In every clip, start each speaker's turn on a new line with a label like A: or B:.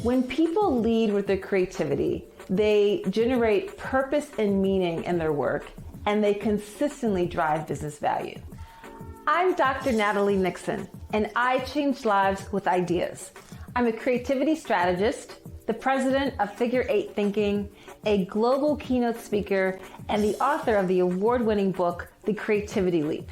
A: When people lead with their creativity, they generate purpose and meaning in their work, and they consistently drive business value. I'm Dr. Natalie Nixon, and I change lives with ideas. I'm a creativity strategist, the president of Figure 8 Thinking, a global keynote speaker, and the author of the award-winning book, The Creativity Leap.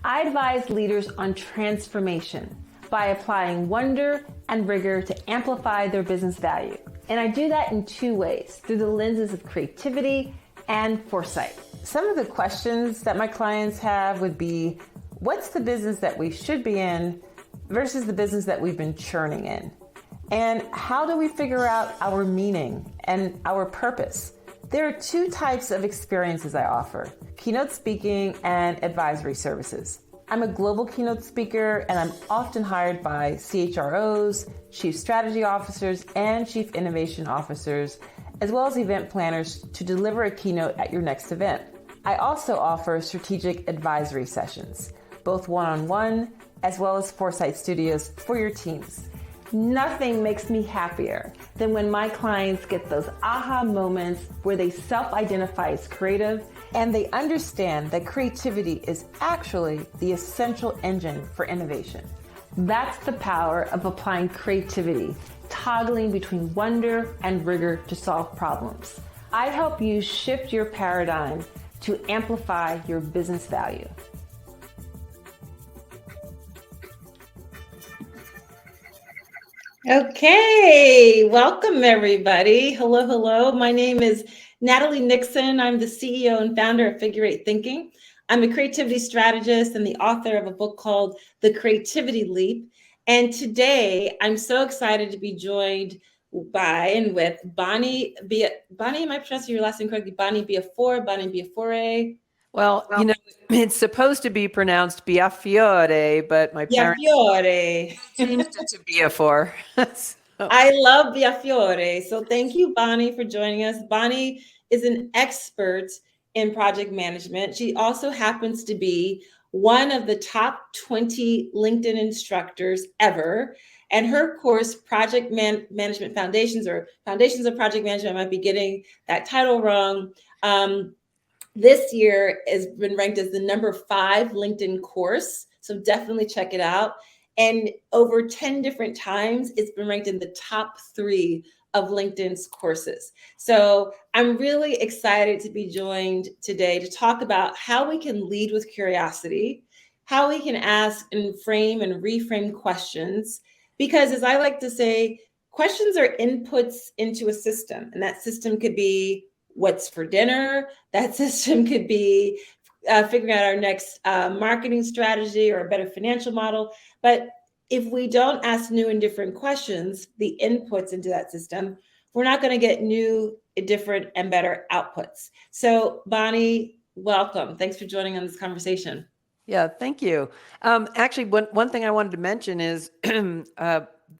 A: I advise leaders on transformation by applying wonder and rigor to amplify their business value. And I do that in two ways, through the lenses of creativity and foresight. Some of the questions that my clients have would be, what's the business that we should be in versus the business that we've been churning in? And how do we figure out our meaning and our purpose? There are two types of experiences I offer: keynote speaking and advisory services. I'm a global keynote speaker, and I'm often hired by CHROs, chief strategy officers, and chief innovation officers, as well as event planners to deliver a keynote at your next event. I also offer strategic advisory sessions, both one-on-one as well as Foresight Studios for your teams. Nothing makes me happier than when my clients get those aha moments where they self-identify as creative and they understand that creativity is actually the essential engine for innovation. That's the power of applying creativity, toggling between wonder and rigor to solve problems. I help you shift your paradigm to amplify your business value. Okay, welcome everybody. Hello, hello. My name is Natalie Nixon. I'm the CEO and founder of Figure 8 Thinking. I'm a creativity strategist and the author of a book called The Creativity Leap. And today I'm so excited to be joined by and with Bonnie, am I pronouncing your last name correctly? Bonnie Biafore.
B: Well, you know, it's supposed to be pronounced Biafore, but my parents changed it to Biafore. So.
A: I love Biafore. So thank you, Bonnie, for joining us. Bonnie is an expert in project management. She also happens to be one of the top 20 LinkedIn instructors ever. And her course, Project Management Foundations, or Foundations of Project Management, I might be getting that title wrong. This year has been ranked as the number 5 LinkedIn course. So definitely check it out. And over 10 different times, it's been ranked in the top 3 of LinkedIn's courses. So I'm really excited to be joined today to talk about how we can lead with curiosity, how we can ask and frame and reframe questions. Because as I like to say, questions are inputs into a system, and that system could be what's for dinner. That system could be figuring out our next marketing strategy or a better financial model. But if we don't ask new and different questions, the inputs into that system, we're not going to get new, different, and better outputs. So Bonnie, welcome. Thanks for joining on this conversation.
B: Yeah, thank you. Actually, one thing I wanted to mention is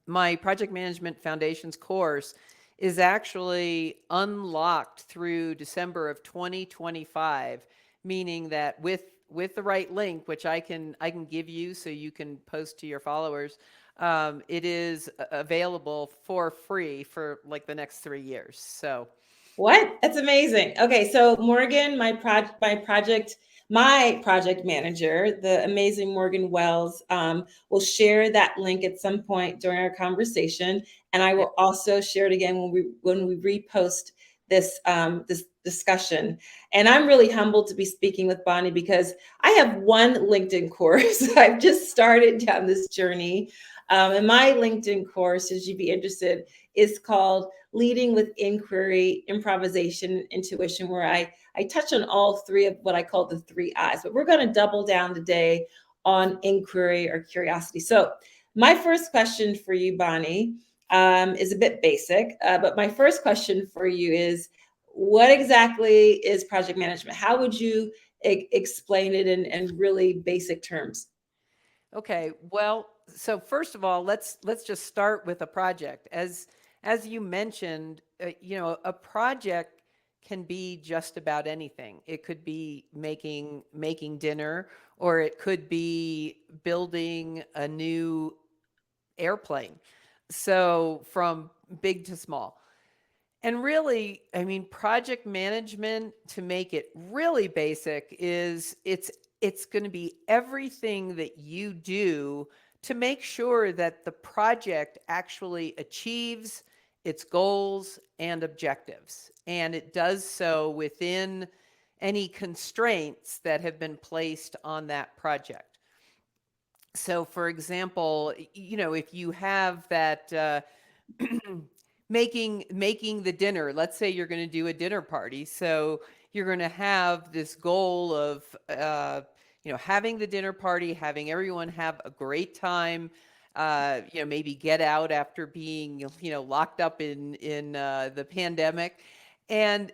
B: my Project Management Foundations course is actually unlocked through December of 2025, meaning that with the right link, which I can give you so you can post to your followers, it is available for free for like the next 3 years. So,
A: what? That's amazing. Okay, so Morgan, my project manager, the amazing Morgan Wells, will share that link at some point during our conversation, and I will also share it again when we repost this discussion. And I'm really humbled to be speaking with Bonnie because I have one LinkedIn course. I've just started down this journey, and my LinkedIn course, as you'd be interested, is called Leading with Inquiry, Improvisation, and Intuition, where I touch on all 3 of what I call the 3 I's, but we're going to double down today on inquiry or curiosity. So my first question for you, Bonnie, is a bit basic, but my first question for you is, what exactly is project management? How would you explain it in really basic terms?
B: Okay, well, so first of all, let's just start with a project. As you mentioned, a project can be just about anything. It could be making dinner, or it could be building a new airplane. So from big to small. And really, I mean, project management, to make it really basic, is it's going to be everything that you do to make sure that the project actually achieves its goals and objectives. And it does so within any constraints that have been placed on that project. So for example, if you have that making the dinner, let's say you're going to do a dinner party, so you're going to have this goal of having the dinner party, having everyone have a great time, maybe get out after being locked up in the pandemic, and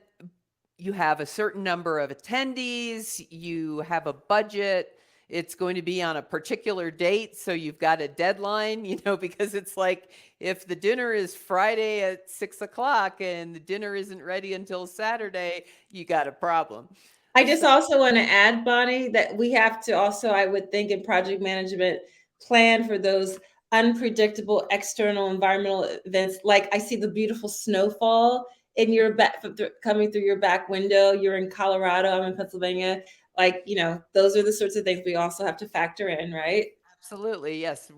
B: you have a certain number of attendees, you have a budget, it's going to be on a particular date, so you've got a deadline, because it's like, if the dinner is Friday at 6 o'clock and the dinner isn't ready until Saturday, you got a problem.
C: I just also want to add, Bonnie, that we have to also, I would think, in project management, plan for those unpredictable external environmental events. Like I see the beautiful snowfall in your back, coming through your back window. You're in Colorado, I'm in Pennsylvania. Like, those are the sorts of things we also have to factor in, right?
B: Absolutely, yes.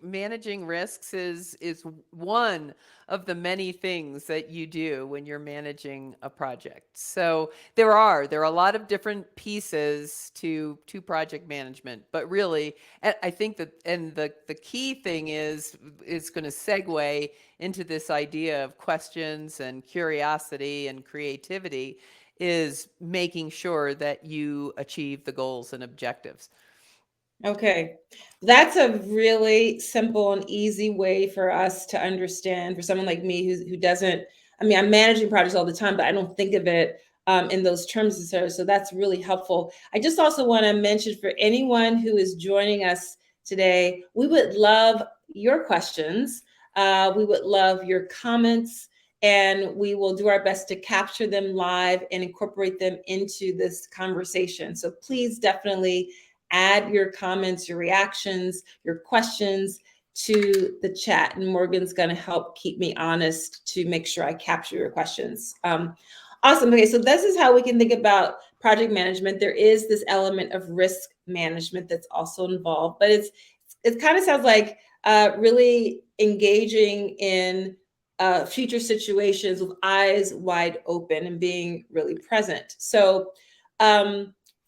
B: Managing risks is one of the many things that you do when you're managing a project. So there are a lot of different pieces to project management, but really, I think that, and the key thing is going to segue into this idea of questions and curiosity and creativity, is making sure that you achieve the goals and objectives.
C: Okay. That's a really simple and easy way for us to understand, for someone like me who doesn't, I mean, I'm managing projects all the time, but I don't think of it in those terms. So that's really helpful. I just also want to mention, for anyone who is joining us today, we would love your questions. We would love your comments, and we will do our best to capture them live and incorporate them into this conversation. So please definitely add your comments, your reactions, your questions to the chat, and Morgan's going to help keep me honest to make sure I capture your questions. Awesome. Okay, so this is how we can think about project management. There is this element of risk management that's also involved, but it kind of sounds like really engaging in future situations with eyes wide open and being really present. So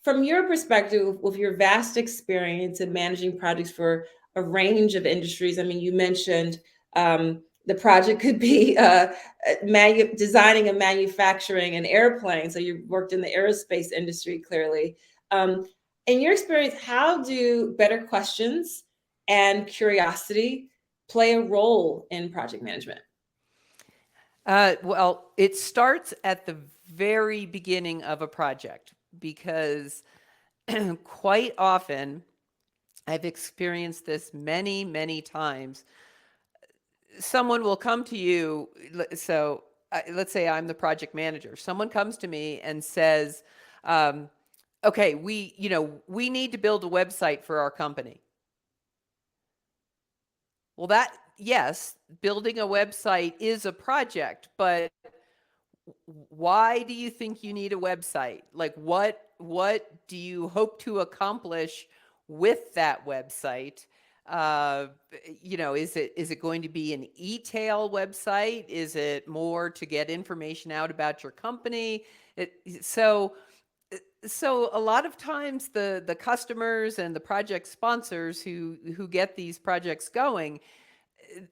C: from your perspective, with your vast experience in managing projects for a range of industries, I mean, you mentioned the project could be designing and manufacturing an airplane. So you've worked in the aerospace industry, clearly. In your experience, how do better questions and curiosity play a role in project management?
B: Well, it starts at the very beginning of a project, because quite often, I've experienced this many, many times. Someone will come to you. So let's say I'm the project manager. Someone comes to me and says, okay, we need to build a website for our company. Well, yes, building a website is a project, but why do you think you need a website? Like, what do you hope to accomplish with that website? Is it going to be an e-tail website? Is it more to get information out about your company? So a lot of times the customers and the project sponsors who get these projects going,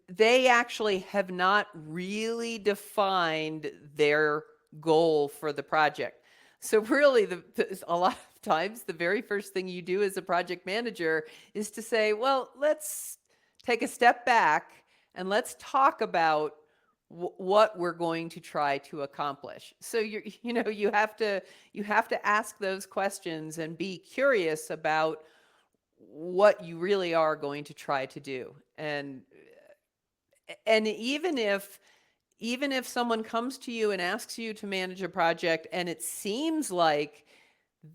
B: they actually have not really defined their goal for the project. So really, a lot of times, the very first thing you do as a project manager is to say, well, let's take a step back and let's talk about what we're going to try to accomplish. So you have to ask those questions and be curious about what you really are going to try to do. And even if someone comes to you and asks you to manage a project and it seems like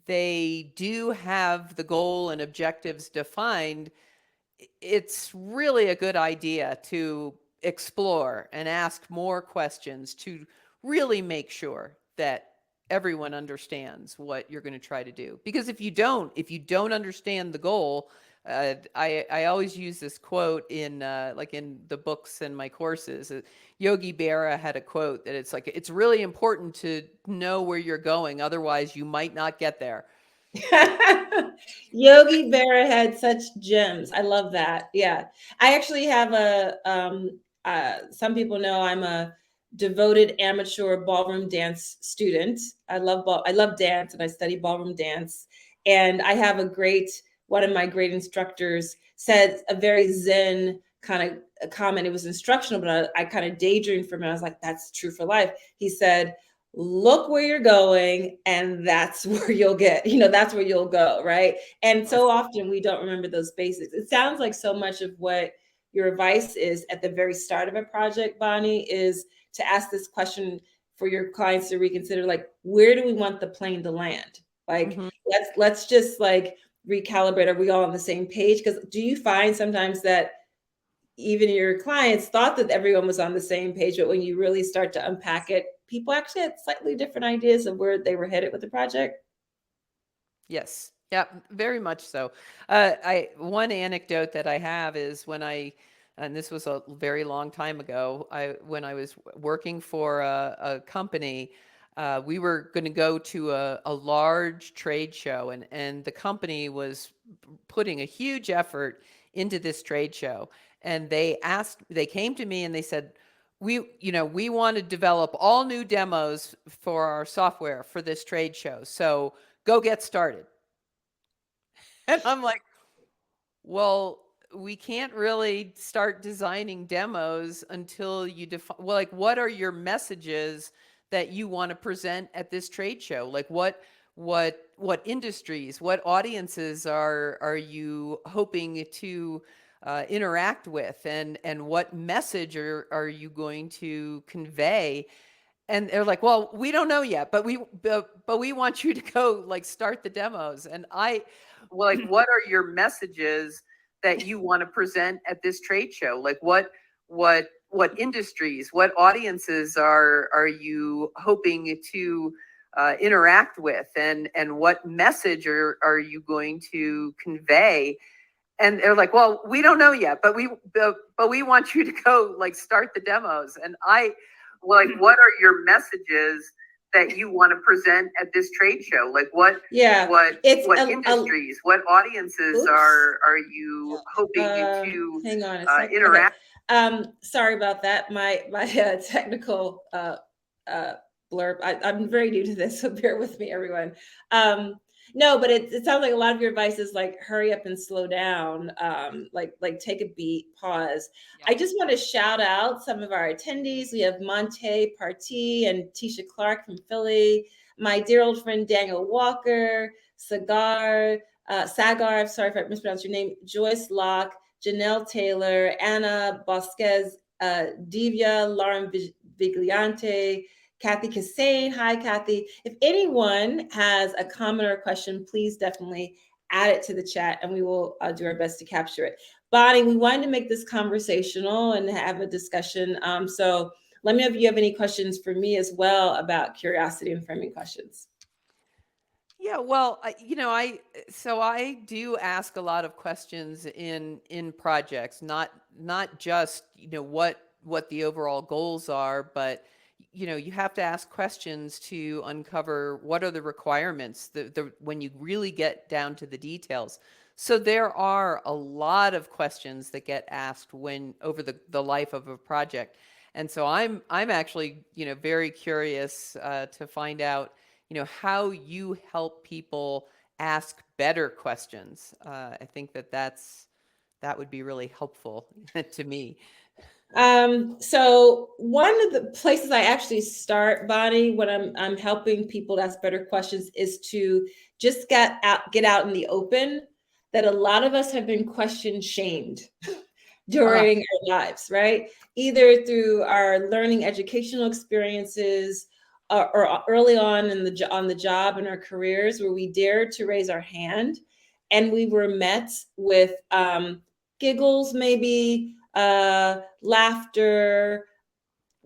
B: they do have the goal and objectives defined, it's really a good idea to explore and ask more questions to really make sure that everyone understands what you're going to try to do. Because if you don't understand the goal, I always use this quote in like in the books and my courses. Yogi Berra had a quote that it's like, it's really important to know where you're going, otherwise you might not get there.
C: Yogi Berra had such gems. I love that. Yeah. I actually have some people know I'm a devoted amateur ballroom dance student. I love dance, and I study ballroom dance. And I have one of my great instructors said a very Zen kind of a comment. It was instructional, but I kind of daydreamed from it. I was like, that's true for life. He said, look where you're going, and that's where you'll get, that's where you'll go, right? And so often we don't remember those basics. It sounds like so much of what your advice is at the very start of a project, Bonnie, is to ask this question for your clients to reconsider, like, where do we want the plane to land? Like, let's just like recalibrate. Are we all on the same page? Because do you find sometimes that even your clients thought that everyone was on the same page, but when you really start to unpack it, people actually had slightly different ideas of where they were headed with the project?
B: Yes. Yeah, very much so. One anecdote that I have is and this was a very long time ago, when I was working for a company, we were going to go to a large trade show, and the company was putting a huge effort into this trade show. And they came to me and they said, we want to develop all new demos for our software for this trade show. So go get started. And I'm like, well, we can't really start designing demos until you define, well, like, what are your messages that you want to present at this trade show? Like, what industries, what audiences are you hoping to interact with, and what message are you going to convey? And they're like, well, we don't know yet, but we want you to go, like, start the demos. And well, like, what are your messages that you want to present at this trade show? Like, what industries, what audiences are you hoping to interact with, and what message are you going to convey? And they're like, well, we don't know yet, but we want you to go, like, start the demos. And well, like, what are your messages that you want to present at this trade show? Like, what industries, what audiences are you hoping to
C: hang on a second.
B: interact?
C: Okay. Sorry about that. My technical blurb. I'm very new to this, so bear with me, everyone. No, but it sounds like a lot of your advice is like, hurry up and slow down, like take a beat, pause. Yeah. I just want to shout out some of our attendees. We have Monte Parti and Tisha Clark from Philly, my dear old friend Daniel Walker, Sagar, I'm sorry if I mispronounced your name, Joyce Locke, Janelle Taylor, Anna Bosquez, Divya, Lauren Vigliante, Kathy Cassane. Hi, Kathy. If anyone has a comment or a question, please definitely add it to the chat, and we will do our best to capture it. Bonnie, we wanted to make this conversational and have a discussion. So let me know if you have any questions for me as well about curiosity and framing questions.
B: Yeah, well, I do ask a lot of questions in projects, not just what the overall goals are, but you have to ask questions to uncover what are the requirements, when you really get down to the details. So there are a lot of questions that get asked over the life of a project. And so I'm actually, very curious to find out, how you help people ask better questions. I think that would be really helpful to me.
C: So one of the places I actually start, Bonnie, when I'm helping people ask better questions, is to just get out in the open that a lot of us have been question shamed during our lives, right? Either through our learning educational experiences, or early on on the job in our careers, where we dared to raise our hand and we were met with giggles, maybe laughter,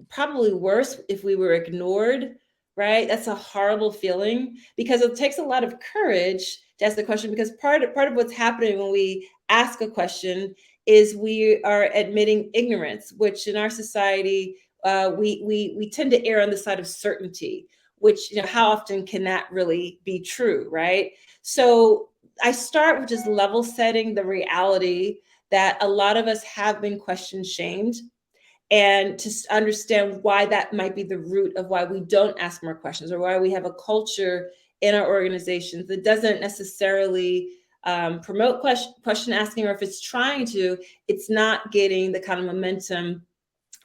C: probably worse if we were ignored, right? That's a horrible feeling because it takes a lot of courage to ask the question, because part of what's happening when we ask a question is we are admitting ignorance, which in our society, we tend to err on the side of certainty, which, how often can that really be true, right? So I start with just level setting the reality that a lot of us have been question shamed, and to understand why that might be the root of why we don't ask more questions, or why we have a culture in our organizations that doesn't necessarily promote question asking, or if it's trying to, it's not getting the kind of momentum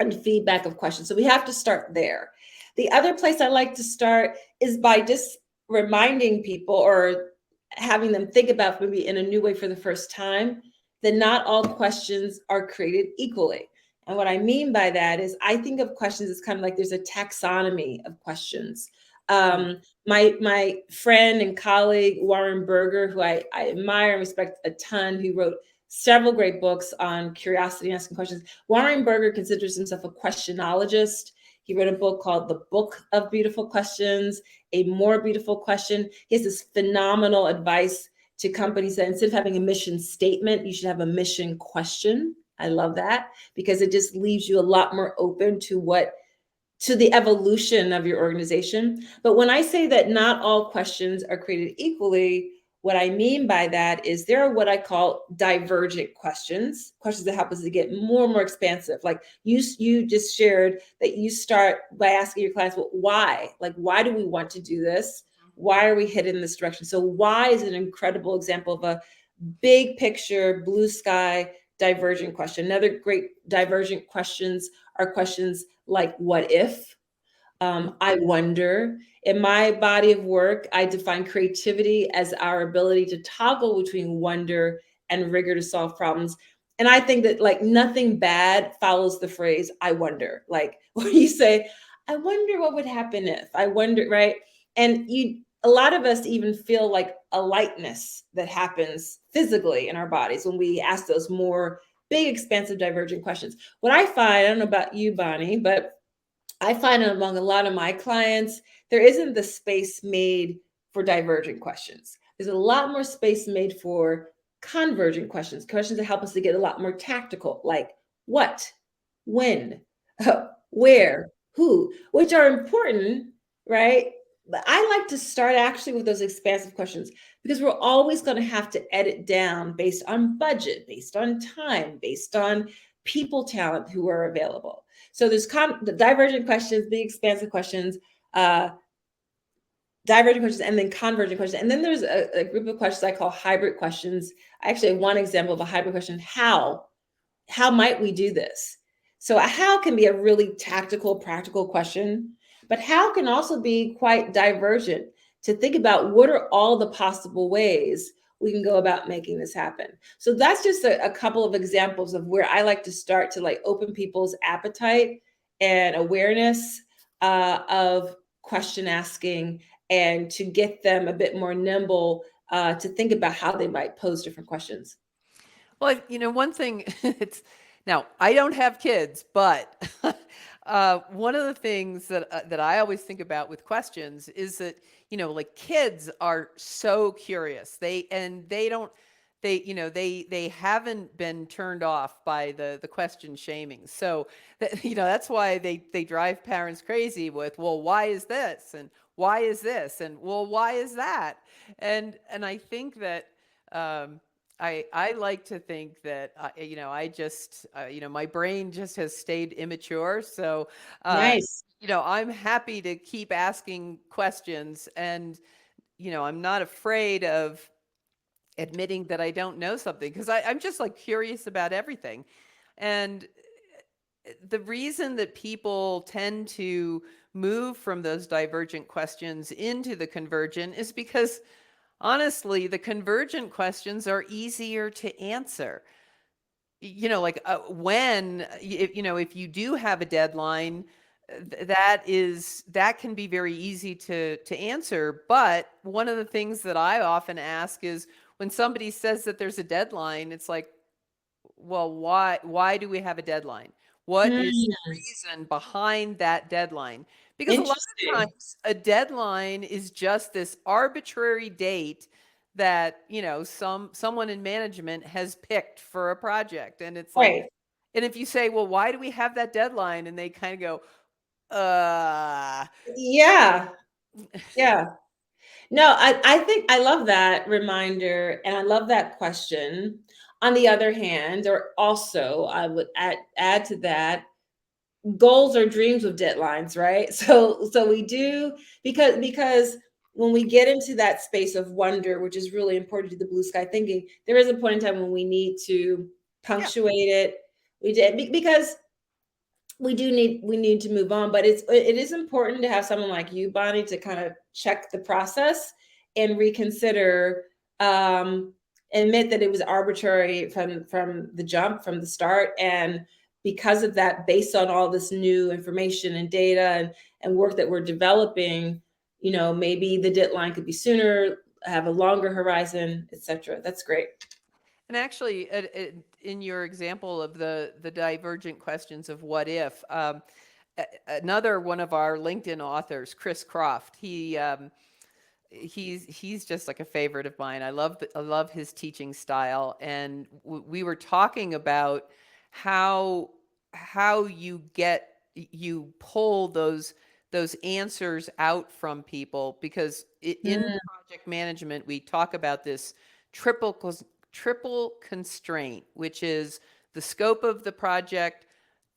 C: and feedback of questions. So we have to start there. The other place I like to start is by just reminding people, or having them think about maybe in a new way for the first time, that not all questions are created equally. And what I mean by that is, I think of questions as kind of like there's a taxonomy of questions. My friend and colleague, Warren Berger, who I admire and respect a ton, who wrote several great books on curiosity and asking questions. Warren Berger considers himself a questionologist. He wrote a book called The Book of Beautiful Questions, A More Beautiful Question. He has this phenomenal advice to companies that instead of having a mission statement, you should have a mission question. I love that, because it just leaves you a lot more open to the evolution of your organization. But when I say that not all questions are created equally, what I mean by that is there are what I call divergent questions that help us to get more and more expansive. Like you just shared that you start by asking your clients, well, why? Like, why do we want to do this? Why are we headed in this direction? So why is an incredible example of a big picture, blue sky, divergent question. Another great divergent questions are questions like, what if? I wonder. In my body of work, I define creativity as our ability to toggle between wonder and rigor to solve problems. And I think that, like, nothing bad follows the phrase, I wonder. Like, when you say, I wonder what would happen if, I wonder, right? And a lot of us even feel like a lightness that happens physically in our bodies when we ask those more big, expansive, divergent questions. What I find, I don't know about you, Bonnie, but I find among a lot of my clients, there isn't the space made for divergent questions. There's a lot more space made for convergent questions that help us to get a lot more tactical, like what, when, where, who, which are important, right? But I like to start actually with those expansive questions, because we're always going to have to edit down based on budget, based on time, based on people talent who are available. So there's the divergent questions, big expansive questions, divergent questions, and then convergent questions. And then there's a group of questions I call hybrid questions. I actually have one example of a hybrid question. How might we do this? So a how can be a really tactical, practical question, but how can also be quite divergent, to think about what are all the possible ways we can go about making this happen. So that's just a couple of examples of where I like to start to, like, open people's appetite and awareness of question asking, and to get them a bit more nimble to think about how they might pose different questions.
B: Well, one thing, now I don't have kids, but one of the things that I always think about with questions is that, like, kids are so curious. They don't, they haven't been turned off by the question shaming. So that's why they drive parents crazy with, well, why is this? And why is this? And, well, why is that? And I think that, I like to think that, I just, my brain just has stayed immature. So,
C: Nice.
B: I'm happy to keep asking questions, and, I'm not afraid of admitting that I don't know something, because I'm just, like, curious about everything. And the reason that people tend to move from those divergent questions into the convergent is because, honestly, the convergent questions are easier to answer. Like, when, if you do have a deadline, that can be very easy to answer. But one of the things that I often ask is, when somebody says that there's a deadline, it's like, well, why do we have a deadline? What is the
C: Hmm.
B: reason behind that deadline? Because a lot of
C: Interesting.
B: times a deadline is just this arbitrary date that, someone in management has picked for a project. And it's like,
C: Right.
B: and if you say, well, why do we have that deadline? And they kind of go, uh,
C: Yeah. Yeah. No, I think I love that reminder and I love that question. On the other hand, or also I would add to that, goals or dreams with deadlines, right? So we do, because when we get into that space of wonder, which is really important to the blue sky thinking, there is a point in time when we need to
B: yeah,
C: punctuate it. We did because we need to move on, but it is important to have someone like you, Bonnie, to kind of check the process and reconsider, um admit that it was arbitrary from the jump, from the start. And because of that, based on all this new information and data and work that we're developing, maybe the deadline could be sooner, have a longer horizon, etc. That's great.
B: and actually, in your example of the divergent questions of what if, another one of our LinkedIn authors, Chris Croft, he's just like a favorite of mine. I love his teaching style, and we were talking about how you pull those answers out from people, because in
C: Mm,
B: project management we talk about this triple triple constraint, which is the scope of the project,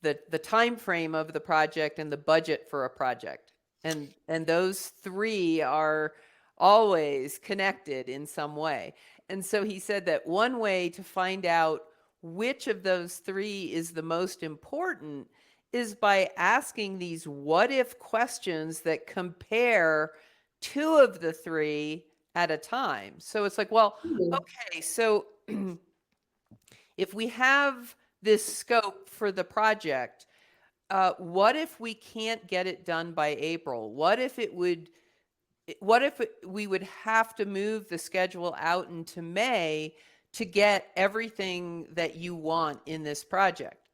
B: the time frame of the project, and the budget for a project. And those three are always connected in some way. And so he said that one way to find out which of those three is the most important is by asking these what if questions that compare two of the three at a time. So it's like, well,
C: ooh.
B: okay, so if we have this scope for the project, what if we can't get it done by April? We would have to move the schedule out into May to get everything that you want in this project?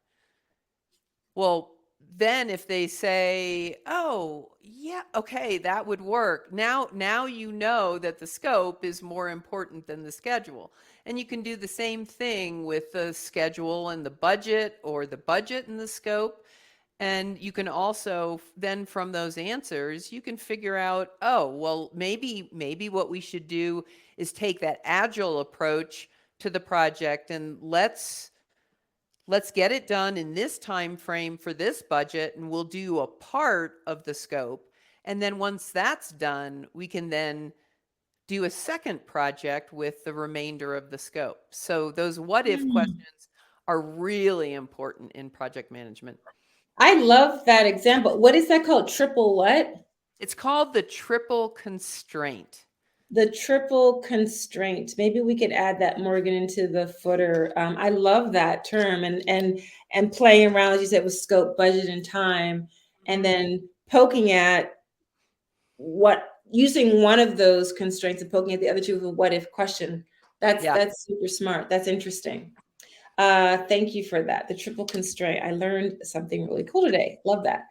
B: Well, then if they say, "Oh, yeah, okay, that would work." Now you know that the scope is more important than the schedule. And you can do the same thing with the schedule and the budget, or the budget and the scope. And you can also then, from those answers, you can figure out, oh, well, maybe what we should do is take that agile approach to the project, and let's get it done in this time frame for this budget, and we'll do a part of the scope. And then once that's done, we can then do a second project with the remainder of the scope. So those what if
C: Mm.
B: questions are really important in project management.
C: I love that example. What is that called? Triple what?
B: It's called the triple constraint.
C: The triple constraint. Maybe we could add that, Morgan, into the footer. I love that term, and playing around, as you said, with scope, budget, and time, and
B: Mhm.
C: then poking at what using one of those constraints and poking at the other two with a what if question. That's
B: Yeah.
C: that's super smart. That's interesting. Thank you for that. The triple constraint. I learned something really cool today. Love that.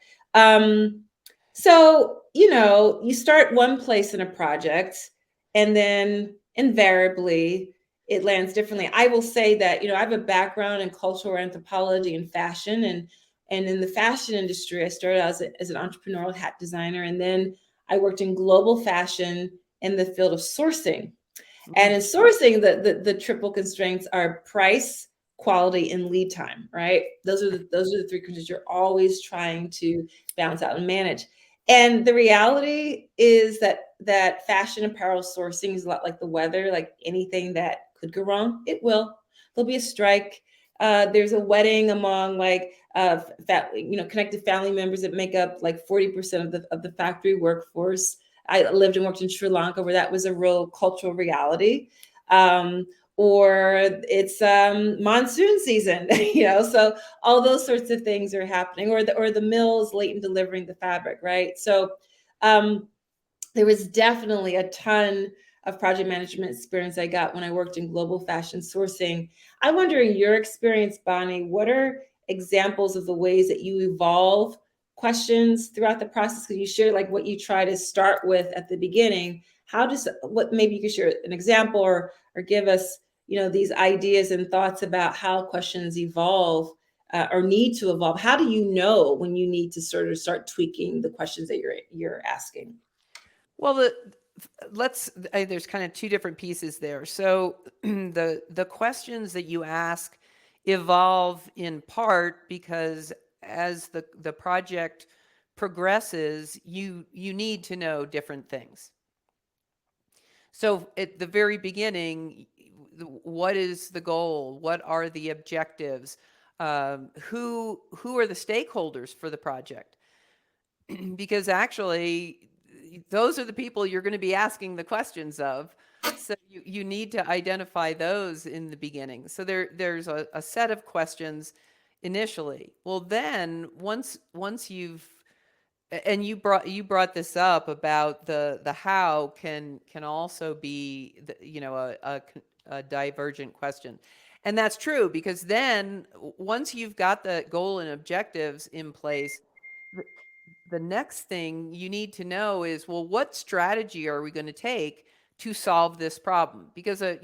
C: So, you start one place in a project, and then invariably it lands differently. I will say that, I have a background in cultural anthropology and fashion. And in the fashion industry, I started out as an entrepreneurial hat designer. And then I worked in global fashion in the field of sourcing. And
B: Mm.
C: in sourcing, the triple constraints are price, quality, and lead time, right? Those are the three constraints you're always trying to balance out and manage. And the reality is that fashion apparel sourcing is a lot like the weather. Like anything that could go wrong, it will. There'll be a strike. There's a wedding among connected family members that make up like 40% of the factory workforce. I lived and worked in Sri Lanka, where that was a real cultural reality. Um, or it's monsoon season, so all those sorts of things are happening, or the mill is late in delivering the fabric, right? So there was definitely a ton of project management experience I got when I worked in global fashion sourcing. I wonder, in your experience, Bonnie, what are examples of the ways that you evolve questions throughout the process? Because you share like what you try to start with at the beginning. How does what maybe you could share an example or give us, you know, these ideas and thoughts about how questions evolve or need to evolve. How do you know when you need to sort of start tweaking the questions that you're asking?
B: Well, there's kind of two different pieces there. So the questions that you ask evolve in part because as the project progresses, you need to know different things. So at the very beginning, what is the goal? What are the objectives? Who are the stakeholders for the project? Because actually, those are the people you're going to be asking the questions of. So you need to identify those in the beginning. So there's a set of questions initially. Well, then once you've and you brought this up about the how can also be a divergent question, and that's true because then once you've got the goal and objectives in place, the next thing you need to know is, well, what strategy are we going to take to solve this problem? Because a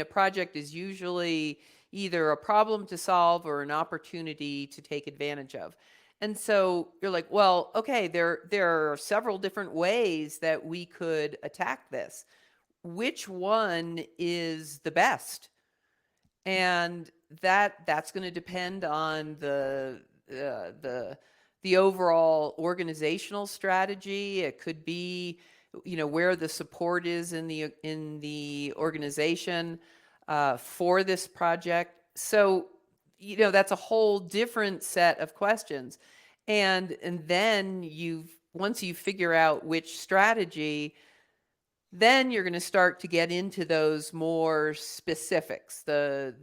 B: project is usually either a problem to solve or an opportunity to take advantage of. And so you're like, well, okay, there are several different ways that we could attack this. Which one is the best? And that's going to depend on the overall organizational strategy. It could be, where the support is in the organization for this project. So, that's a whole different set of questions. And then once you figure out which strategy, then you're going to start to get into those more specifics, the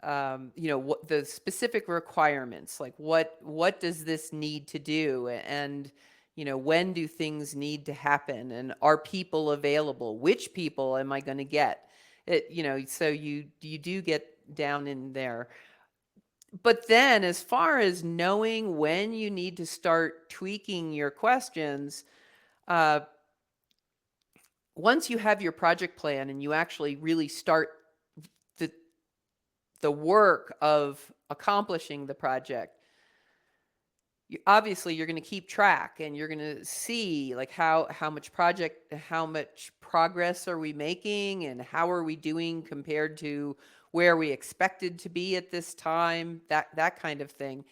B: what the specific requirements, like what does this need to do, and when do things need to happen, and are people available, which people am I going to get it, so you do get down in there. But then as far as knowing when you need to start tweaking your questions, once you have your project plan and you actually really start the work of accomplishing the project, obviously you're going to keep track and you're going to see like how much progress are we making and how are we doing compared to where we expected to be at this time, that kind of thing.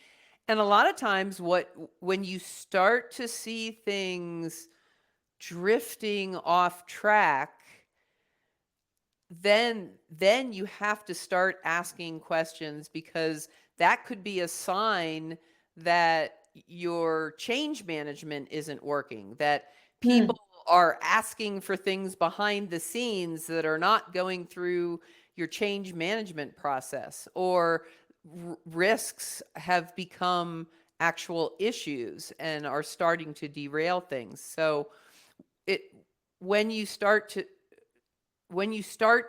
B: And a lot of times when you start to see things drifting off track, then you have to start asking questions, because that could be a sign that your change management isn't working, that people are asking for things behind the scenes that are not going through your change management process, or risks have become actual issues and are starting to derail things. So when you start to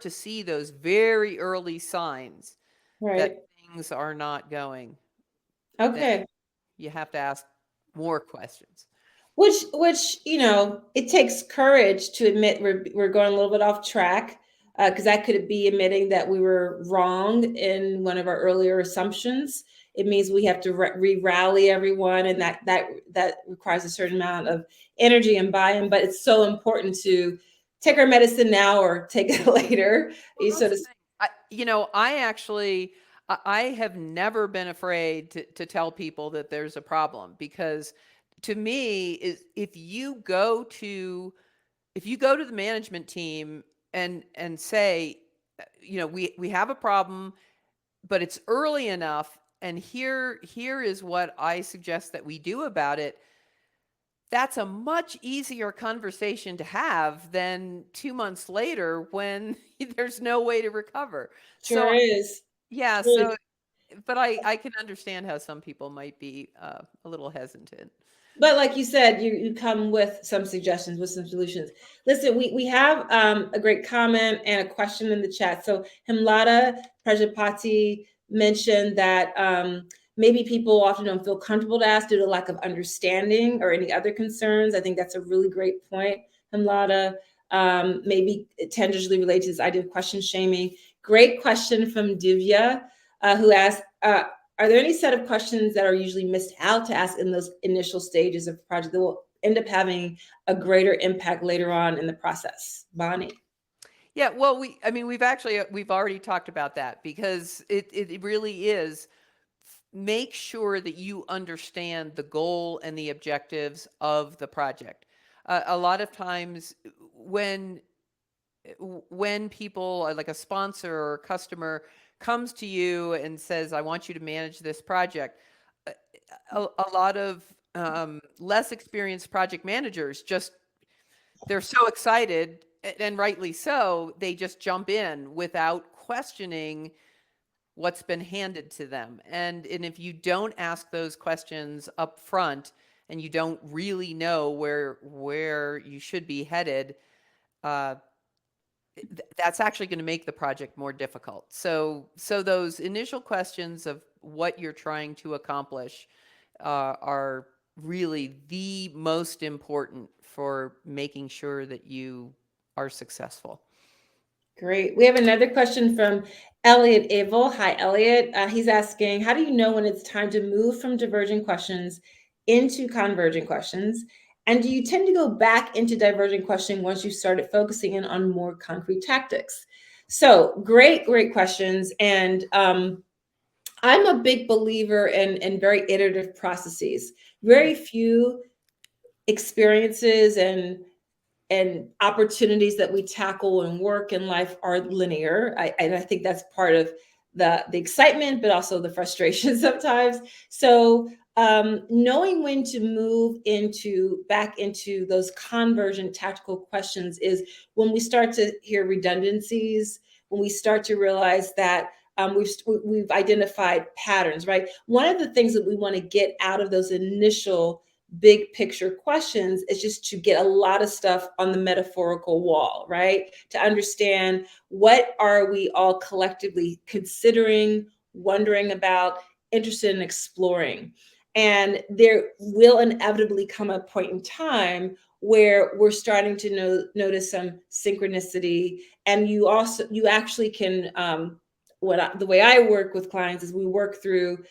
B: see those very early signs that things are not going, then you have to ask more questions.
C: Which it takes courage to admit we're going a little bit off track, because that could be admitting that we were wrong in one of our earlier assumptions. It means we have to rally everyone, and that requires a certain amount of energy and buy-in. But it's so important to take our medicine now or take it later.
B: I have never been afraid to tell people that there's a problem, because to me, if you go to the management team and say, we have a problem, but it's early enough, and here is what I suggest that we do about it, that's a much easier conversation to have than 2 months later when there's no way to recover.
C: Sure is.
B: Yeah. So, but I can understand how some people might be a little hesitant.
C: But like you said, you come with some suggestions, with some solutions. Listen, we have a great comment and a question in the chat. So Himlada Prajapati mentioned that maybe people often don't feel comfortable to ask due to lack of understanding or any other concerns. I think that's a really great point, Himlada. Maybe tangentially related to this idea of question shaming. Great question from Divya, who asked, are there any set of questions that are usually missed out to ask in those initial stages of the project that will end up having a greater impact later on in the process? Bonnie?
B: Yeah, well, we've already talked about that, because it really is, make sure that you understand the goal and the objectives of the project. A lot of times when people, like a sponsor or a customer, comes to you and says, I want you to manage this project, a lot of less experienced project managers they're so excited, and rightly so, they just jump in without questioning what's been handed to them. And if you don't ask those questions up front, and you don't really know where you should be headed, that's actually going to make the project more difficult. So those initial questions of what you're trying to accomplish are really the most important for making sure that you are successful.
C: Great. We have another question from Elliot Abel. Hi, Elliot. He's asking, how do you know when it's time to move from divergent questions into convergent questions? And do you tend to go back into divergent questioning once you started focusing in on more concrete tactics? So great questions. And I'm a big believer in very iterative processes. Very few experiences and opportunities that we tackle and work in life are linear. And I think that's part of the excitement, but also the frustration sometimes. So knowing when to move back into those convergent tactical questions is when we start to hear redundancies, when we start to realize that we've identified patterns, right? One of the things that we want to get out of those initial big picture questions is just to get a lot of stuff on the metaphorical wall, right? To understand, what are we all collectively considering, wondering about, interested in exploring. And there will inevitably come a point in time where we're starting to notice some synchronicity. And you actually can, the way I work with clients is we work through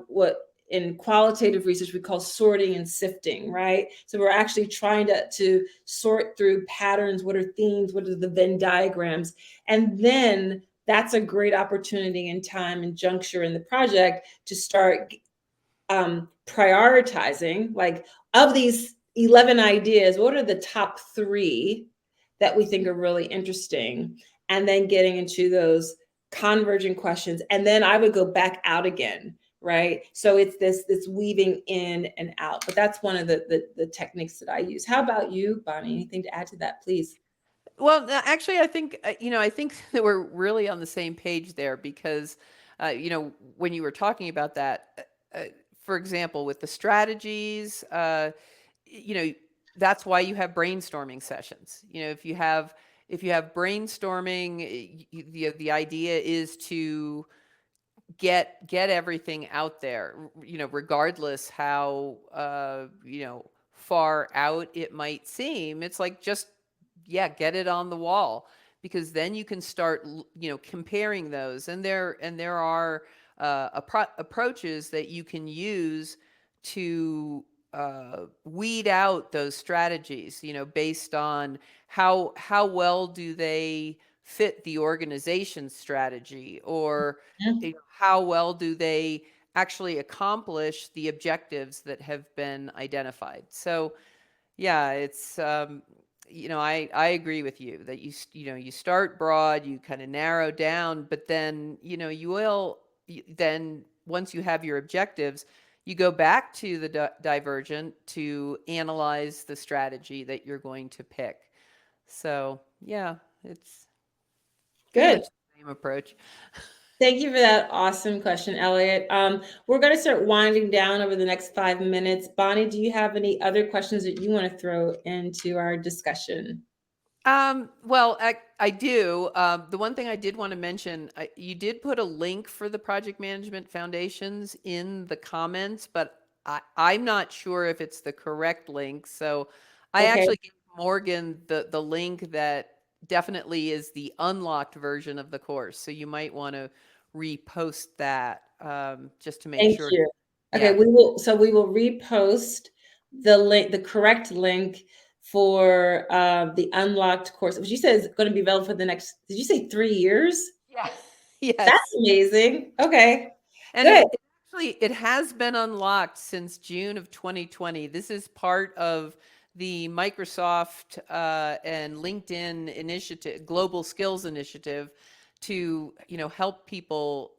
C: what in qualitative research we call sorting and sifting, right? So we're actually trying to sort through patterns. What are themes? What are the Venn diagrams? And then that's a great opportunity and time and juncture in the project to start prioritizing, like, of these 11 ideas, what are the top 3 that we think are really interesting? And then getting into those convergent questions. And then I would go back out again, right? So it's this weaving in and out. But that's one of the techniques that I use. How about you, Bonnie? Anything to add to that, please?
B: Well, actually, I think I think that we're really on the same page there, because when you were talking about that, for example, with the strategies, that's why you have brainstorming sessions. If you have brainstorming, the idea is to get everything out there, regardless how far out it might seem. It's like, just get it on the wall, because then you can start comparing those, and there are approaches that you can use to weed out those strategies, based on how well do they fit the organization's strategy, or how well do they actually accomplish the objectives that have been identified. So yeah, it's I agree with you that you start broad, you kind of narrow down, but then then once you have your objectives, you go back to the divergent to analyze the strategy that you're going to pick. So yeah, it's
C: good.
B: same approach.
C: Thank you for that awesome question, Elliot. We're going to start winding down over the next 5 minutes. Bonnie, do you have any other questions that you want to throw into our discussion?
B: Well, I do. The one thing I did want to mention, you did put a link for the project management foundations in the comments, but I'm not sure if it's the correct link. So I
C: Okay.
B: actually gave Morgan the link that definitely is the unlocked version of the course. So you might want to repost that just to make
C: Thank
B: sure.
C: you. Okay,
B: Yeah.
C: we will repost the link, the correct link for the unlocked course, which you said is going to be available for the next, did you say 3 years?
B: Yeah.
C: That's
B: Yes.
C: amazing. Okay,
B: And
C: good.
B: it has been unlocked since June of 2020. This is part of the Microsoft and LinkedIn initiative, Global Skills Initiative, to help people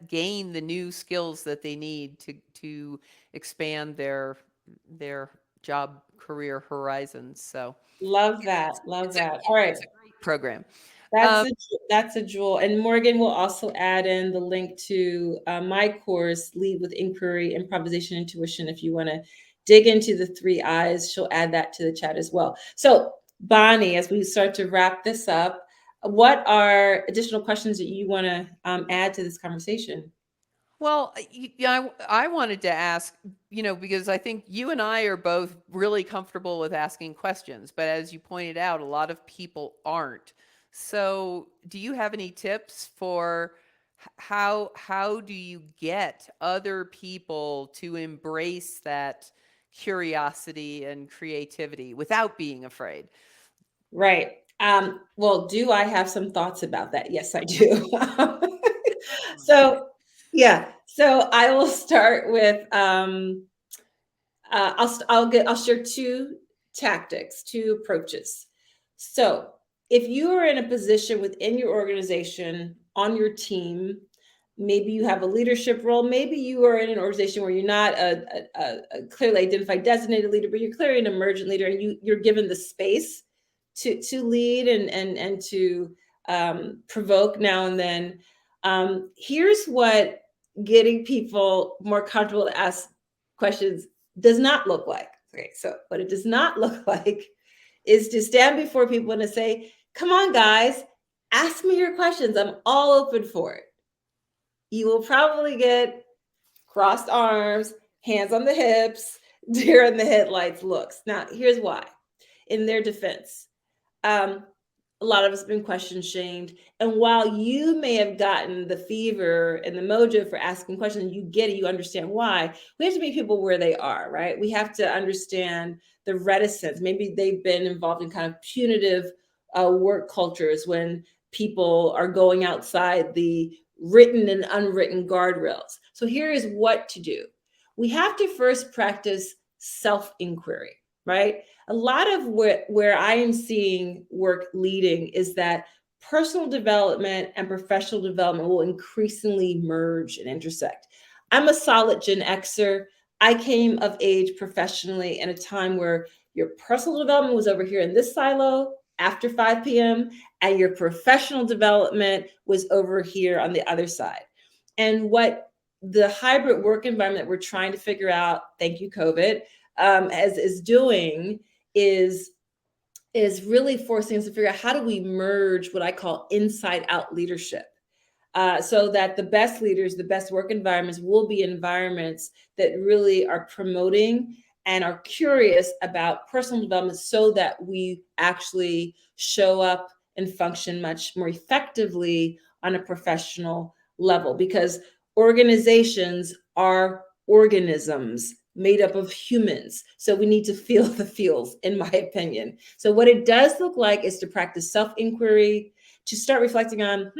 B: gain the new skills that they need to expand their job career horizons. So
C: Love that. Love that. All right.
B: it's a great program.
C: That's a jewel. And Morgan will also add in the link to my course, Lead with Inquiry, Improvisation, Intuition. If you want to dig into the 3 I's, she'll add that to the chat as well. So, Bonnie, as we start to wrap this up, what are additional questions that you want to add to this conversation?
B: Well, I wanted to ask, because I think you and I are both really comfortable with asking questions, but as you pointed out, a lot of people aren't. So, do you have any tips for how do you get other people to embrace that curiosity and creativity without being afraid?
C: Right. Well, do I have some thoughts about that? Yes, I do. So, yeah. So I will start with I'll share 2 tactics, 2 approaches. So, if you are in a position within your organization, on your team, maybe you have a leadership role, maybe you are in an organization where you're not a clearly identified designated leader, but you're clearly an emergent leader, and you're given the space to lead and to provoke now and then. Here's what getting people more comfortable to ask questions does not look like. Okay, so what it does not look like is to stand before people and to say, come on, guys, ask me your questions. I'm all open for it. You will probably get crossed arms, hands on the hips, deer in the headlights looks. Now, here's why. In their defense, um, a lot of us have been question shamed. And while you may have gotten the fever and the mojo for asking questions, you get it, you understand why. We have to meet people where they are, right? We have to understand the reticence. Maybe they've been involved in kind of punitive work cultures when people are going outside the written and unwritten guardrails. So here is what to do. We have to first practice self-inquiry, right? A lot of where I am seeing work leading is that personal development and professional development will increasingly merge and intersect. I'm a solid Gen Xer. I came of age professionally in a time where your personal development was over here in this silo after 5 p.m., and your professional development was over here on the other side. And what the hybrid work environment that we're trying to figure out, thank you, COVID, as is doing is really forcing us to figure out how do we merge what I call inside out leadership, so that the best leaders, the best work environments will be environments that really are promoting and are curious about personal development so that we actually show up and function much more effectively on a professional level, because organizations are organisms made up of humans. So we need to feel the feels, in my opinion. So what it does look like is to practice self-inquiry, to start reflecting on,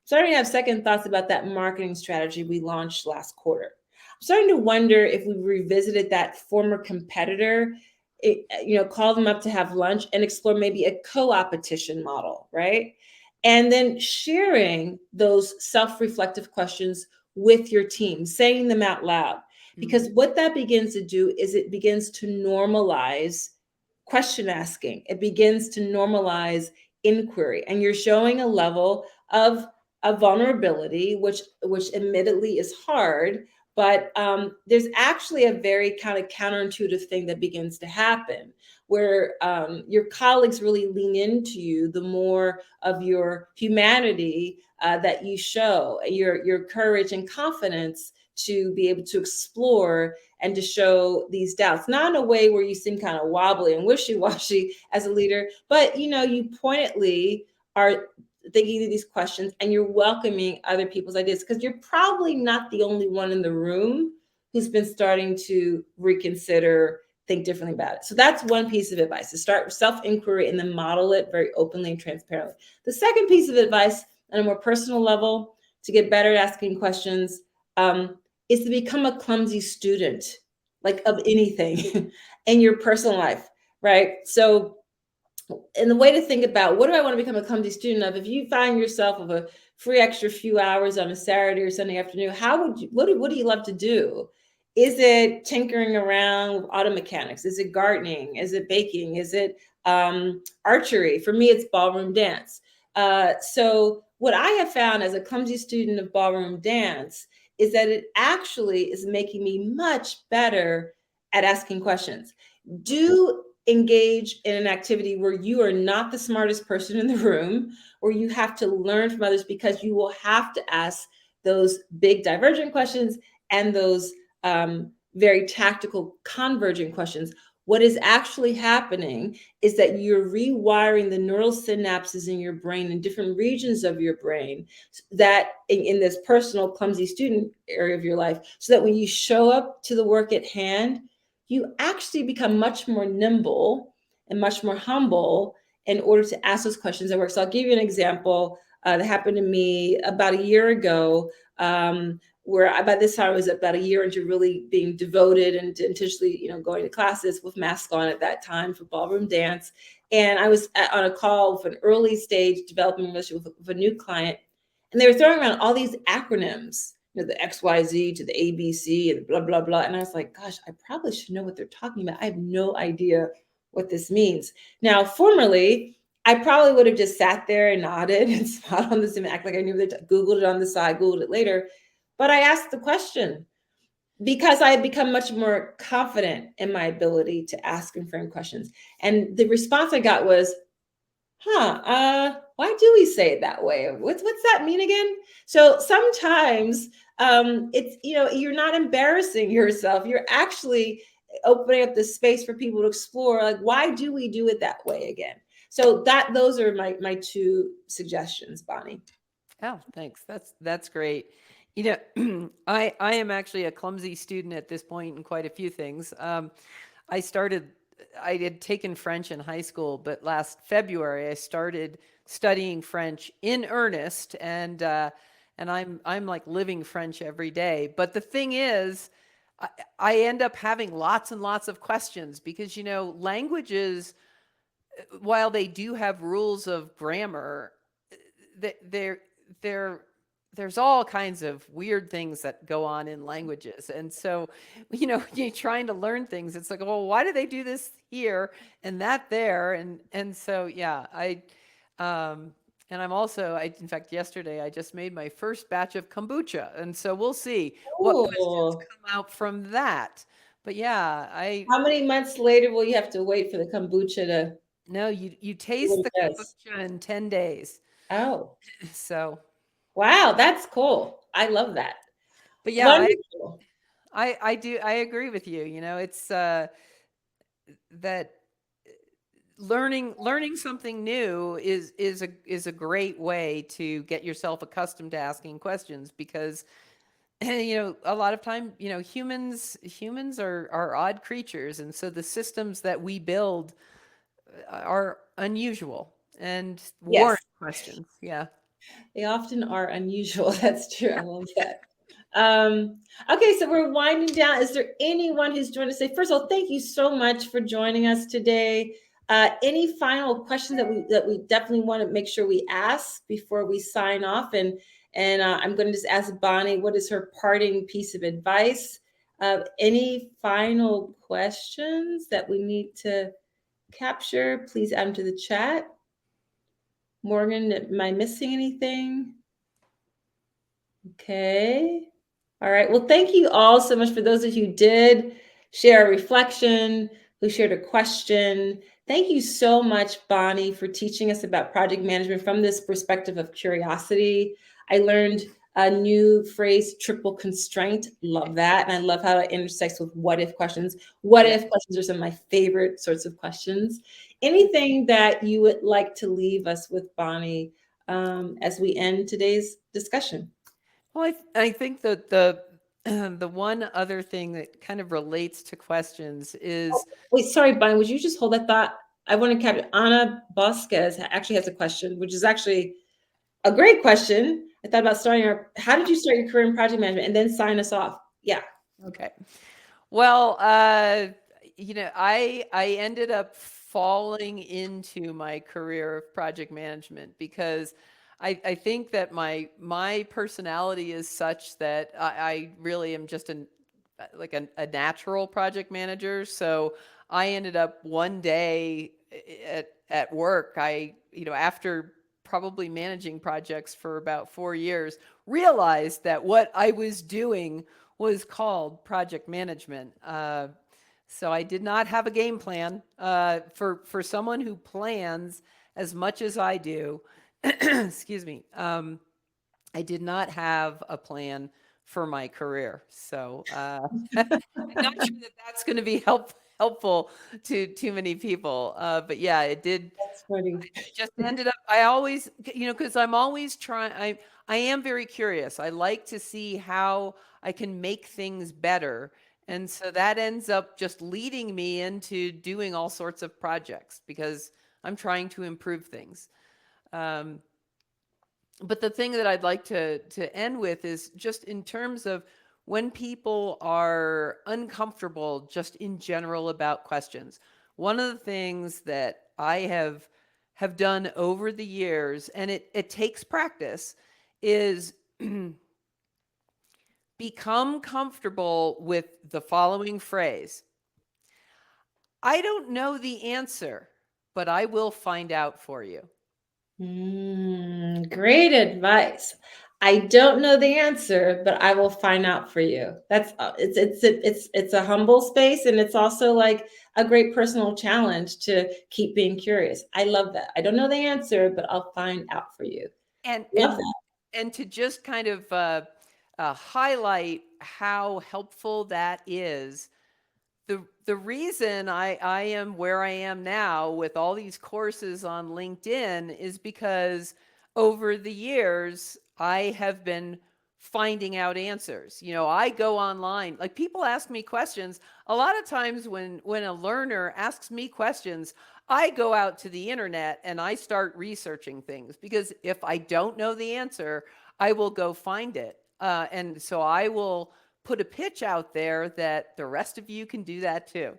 C: starting to have second thoughts about that marketing strategy we launched last quarter. I'm starting to wonder if we revisited that former competitor, call them up to have lunch and explore maybe a co-opetition model, right? And then sharing those self-reflective questions with your team, saying them out loud. Because what that begins to do is it begins to normalize question asking. It begins to normalize inquiry. And you're showing a level of a vulnerability, which admittedly is hard, but there's actually a very kind of counterintuitive thing that begins to happen where your colleagues really lean into you the more of your humanity that you show, your courage and confidence to be able to explore and to show these doubts, not in a way where you seem kind of wobbly and wishy-washy as a leader, but you pointedly are thinking of these questions and you're welcoming other people's ideas, because you're probably not the only one in the room who's been starting to reconsider, think differently about it. So that's one piece of advice, to start with self-inquiry and then model it very openly and transparently. The second piece of advice on a more personal level to get better at asking questions is to become a clumsy student, like of anything in your personal life, right? So, and the way to think about what do I want to become a clumsy student of, if you find yourself with a free extra few hours on a Saturday or Sunday afternoon, what do you love to do? Is it tinkering around with auto mechanics? Is it gardening? Is it baking? Is it archery? For me, it's ballroom dance. So what I have found as a clumsy student of ballroom dance is that it actually is making me much better at asking questions. Do engage in an activity where you are not the smartest person in the room, or you have to learn from others, because you will have to ask those big divergent questions and those very tactical convergent questions. What is actually happening is that you're rewiring the neural synapses in your brain, in different regions of your brain, that in this personal clumsy student area of your life, so that when you show up to the work at hand, you actually become much more nimble and much more humble in order to ask those questions at work. So I'll give you an example that happened to me about a year ago, where by this time I was about a year into really being devoted and intentionally, going to classes with mask on at that time for ballroom dance. And I was on a call with an early stage developing relationship with a new client, and they were throwing around all these acronyms, the XYZ to the ABC and blah, blah, blah. And I was like, gosh, I probably should know what they're talking about. I have no idea what this means. Now, formerly, I probably would have just sat there and nodded and smiled on the Zoom and act like I knew that, Googled it on the side, Googled it later. But I asked the question because I had become much more confident in my ability to ask and frame questions. And the response I got was, why do we say it that way? What's that mean again? So sometimes it's, you're not embarrassing yourself. You're actually opening up the space for people to explore, like, why do we do it that way again? So those are my two suggestions, Bonnie.
B: Oh, thanks. That's great. I am actually a clumsy student at this point in quite a few things. I had taken French in high school, but last February I started studying French in earnest, and I'm like living French every day. But the thing is, I end up having lots and lots of questions because languages, while they do have rules of grammar, there's all kinds of weird things that go on in languages. And so, you're trying to learn things. It's like, well, why do they do this here and that there? And so, yeah, and I'm also, in fact, yesterday I just made my first batch of kombucha. And so we'll see what questions
C: Ooh.
B: come out from that. But yeah,
C: How many months later will you have to wait for the kombucha to
B: no, you
C: do what
B: taste
C: it
B: the
C: does?
B: kombucha in 10 days.
C: Oh,
B: So,
C: wow, that's cool. I love that.
B: but yeah,
C: Wonderful.
B: I agree with you. It's that learning something new is a great way to get yourself accustomed to asking questions, because a lot of time, humans are odd creatures, and so the systems that we build are unusual and
C: Yes,
B: warrant questions. Yeah.
C: they often are unusual. That's true. I love that. Okay, so we're winding down. Is there anyone who's joined us today? First of all, thank you so much for joining us today. Any final questions that we definitely want to make sure we ask before we sign off? And I'm going to just ask Bonnie, what is her parting piece of advice? Any final questions that we need to capture? Please add them to the chat. Morgan, am I missing anything? Okay. All right. Well, thank you all so much for those of you who did share a reflection, who shared a question. Thank you so much, Bonnie, for teaching us about project management from this perspective of curiosity. I learned a new phrase, triple constraint. Love that. And I love how it intersects with what if questions. What if questions are some of my favorite sorts of questions. Anything that you would like to leave us with, Bonnie, as we end today's discussion?
B: Well, I think that the the one other thing that kind of relates to questions is
C: Wait, sorry, Bonnie, would you just hold that thought? I want to capture Ana Bosquez actually has a question, which is actually a great question. I thought about how did you start your career in project management and then sign us off? Yeah.
B: okay. Well, you know, I ended up falling into my career of project management because I think that my personality is such that I really am just like a natural project manager. So I ended up one day at work, you know, after probably managing projects for about 4 years, realized that what I was doing was called project management. So I did not have a game plan. For someone who plans as much as I do, excuse me, I did not have a plan for my career. So I'm not sure that that's going to be helpful to too many people. But yeah, it did.
C: That's funny.
B: I just ended up, I always, you know, because I'm always trying, I am very curious. I like to see how I can make things better. And so that ends up just leading me into doing all sorts of projects because I'm trying to improve things. But the thing that I'd like to end with is just in terms of when people are uncomfortable just in general about questions. One of the things that I have done over the years, and it takes practice, is become comfortable with the following phrase. I don't know the answer, but I will find out for you.
C: Great advice. I don't know the answer, but I will find out for you. That's it's a humble space, and it's also like a great personal challenge to keep being curious. I love that. I don't know the answer, but I'll find out for you.
B: And
C: Love
B: and
C: that.
B: and to just kind of highlight how helpful that is. The reason I am where I am now with all these courses on LinkedIn is because over the years I have been finding out answers. You know, I go online, like people ask me questions. A lot of times when a learner asks me questions, I go out to the internet and I start researching things because if I don't know the answer, I will go find it. And so I will put a pitch out there that the rest of you can do that too.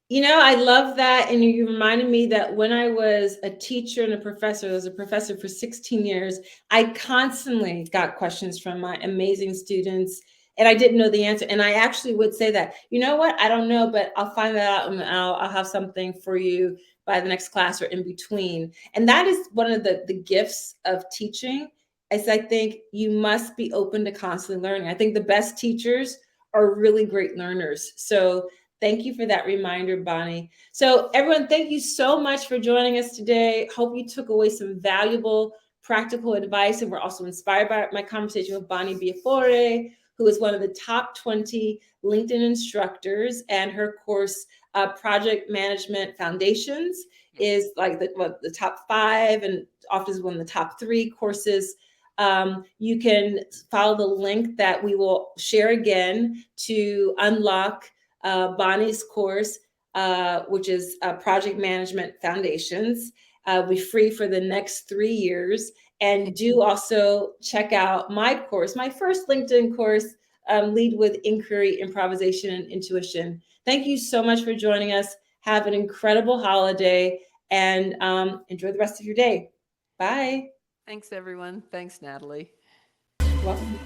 C: You know, I love that. And you reminded me that when I was a teacher and a professor, I was a professor for 16 years, I constantly got questions from my amazing students and I didn't know the answer. And I actually would say that, you know what, I don't know, but I'll find that out and I'll have something for you by the next class or in between. And that is one of the gifts of teaching is I think you must be open to constantly learning. I think the best teachers are really great learners. So thank you for that reminder, Bonnie. So everyone, thank you so much for joining us today. Hope you took away some valuable practical advice. And we're also inspired by my conversation with Bonnie Biafore, who is one of the top 20 LinkedIn instructors, and her course, Project Management Foundations, is like the top 5 and often is one of the top 3 courses. You can follow the link that we will share again to unlock Bonnie's course, which is Project Management Foundations. Be free for the next 3 years. And do also check out my course, my first LinkedIn course, Lead with Inquiry, Improvisation and Intuition. Thank you so much for joining us. Have an incredible holiday and enjoy the rest of your day. Bye.
B: Thanks, everyone. Thanks, Natalie.
C: Welcome.